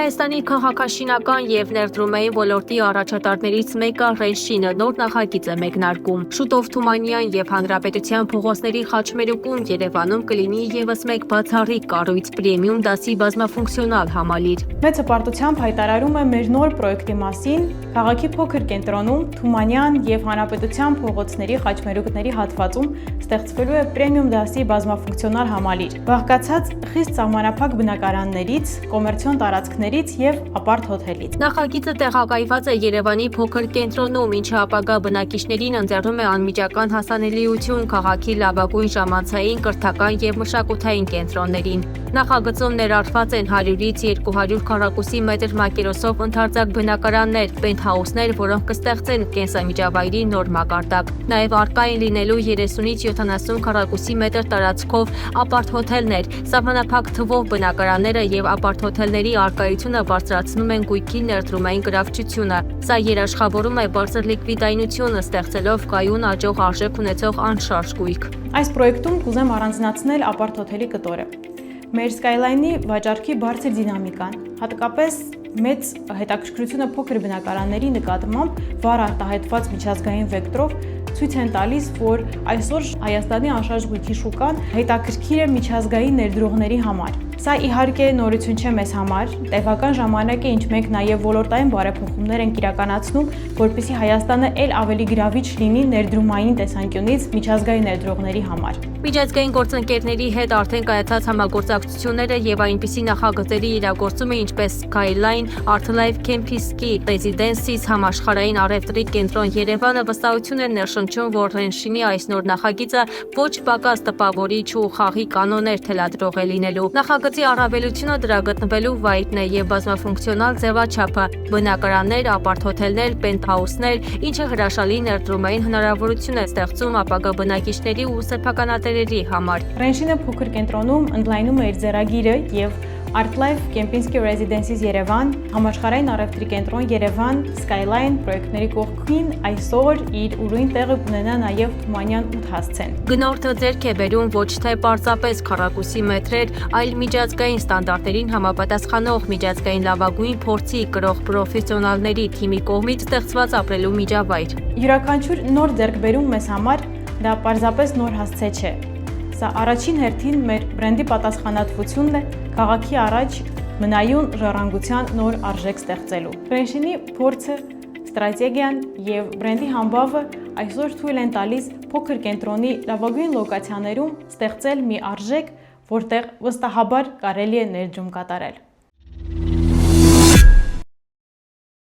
Հայաստանի քաղաքաշինական և ներդրումային ոլորտի առաջատարներից մեկը Ռենշինը նոր նախագիծ է մեկնարկում։ Շուտով Թումանյան և Հանրապետության փողոցների խաչմերուկում Երևանում կլինի ևս մեկ բացառիկ կառույց՝ պրեմիում դասի բազմաֆունկցիոնալ համալիր։ Մեծ հպարտությամբ հայտարարում է մեր նոր պրոյեկտի մասին քաղաքի փոքր կենտրոնում Թումանյան և Հանրապետության փողոցների խաչմերուկների հատվածում ստեղծվելու է պրեմիում դասի բազմաֆունկցիոնալ համալիր, բաղկացած խիստ սահմանափակ բնակարաններից, կոմերցիոն տարածքներից և ապարտ հոթելից։ Նախագիծը տեղակայված է Երևանի փոքր կենտրոնում, ինչը ապագա բնակիչներին ընձեռում է անմիջական հասանելիություն քաղաքի լավագույն ժամանցային, կրթական և մշակութային կենտրոններին։ Նախագծում ներառված են 100-ից 200 քառակուսի մետր մակերեսով ընդարձակ բնակարաններ, պենթհաուսներ, որոնք կստեղծեն կենսամիջավայրի նոր մակարդակ։ Նաև առկա են լինելու 30-ից 70 քառակուսի մետր տարածքով ապարտ հոթելներ։ Սահմանափակ թվով բնակարանները և ապարտ հոթելների առկայությունը բարձրացնում են գույքի ներդրումային գրավչությունը։ Սա երաշխավորում է բարձր լիկվիդայնություն, ստեղծելով կայուն աճող արժեք ունեցող անշարժ գույք։ Այս պրոյեկտում կուզեմ առանձնացնել ապարտ հոթելի կտորը։ Մեր Skyline-ի վաճառքի բարձր դինամիկան, հատկապես մեծ հետաքրքրությունը փոքր բնակարանների նկատմամբ վառ արտահայտված միջազգային վեկտորով ցույց են տալիս, որ այսօր Հայաստանի անշարժ գույքի շուկան հետաքրքիր է միջազգային ներդրողների համար։ Սա իհարկե նորություն չէ մեզ համար, տևական ժամանակ է, ինչ մենք նաև ոլորտային բարեփոխումներ ենք իրականացնում, որպեսզի Հայաստանը ել ավելի գրավիչ լինի ներդրումային տեսանկյունից միջազգային ներդրողների համար։ Միջազգային գործընկերների հետ արդեն կայացած համագործակցությունները եւ այնպիսի նախագծերի իրագործումը, ինչպես Skyline, Artlife Campus-ի Residences համաշխարհային առևտրի կենտրոն Երևանը վստահություն են ներշնչում, որ Ռենշինի այս նոր նախագիծը ոչ պակաս տպավորիչ ու խաղի կանոններ թելադրող է լինելու։ Նախագծի առավելությունը դրա գտնվելու վայրն է եւ բազմաֆունկցիոնալ ձևաչափը՝ բնակարաններ, ապարտ հոթելներ, պենթհաուսներ, ինչը հրաշալի ներդրումային հնարավորություն է ստեղծում ապագա բնակիչների ու սեփականատերերի համար։ Ռենշինը փոքր կենտրոնում ընդլայնում է իր ձեռագիրը եւ Artlife Campus-ի Residences Երևան, համաշխարհային առևտրի կենտրոն Երևան, Skyline պրոյեկտների կողքին այսօր իր ուրույն տեղը կունենա նաև Թումանյան 8 հասցեն։ Գնորդը ձեռք է բերում ոչ թե պարզապես քառակուսի մետրեր, այլ միջազգային ստանդարտներին համապատասխանող միջազգային լավագույն փորձի կրող պրոֆեսիոնալների թիմի կողմից ստեղծված ապրելու միջավայր։ Յուրաքանչյուր նոր ձեռքբերում մեզ համար դա պարզապես նոր հասցե չէ։ Սա առաջին հերթին մեր բրենդի պատասխանատվությունն է քաղաքի առաջ մնայուն ժառանգության նոր արժեք ստեղծելու։ Ռենշինի փորձը, ստրատեգիան եւ բրենդի համբավը այսօր թույլ են տալիս փոքր կենտրոնի լավագույն լոկացիաներում ստեղծել մի արժեք, որտեղ վստահաբար կարելի է ներդրում կատարել։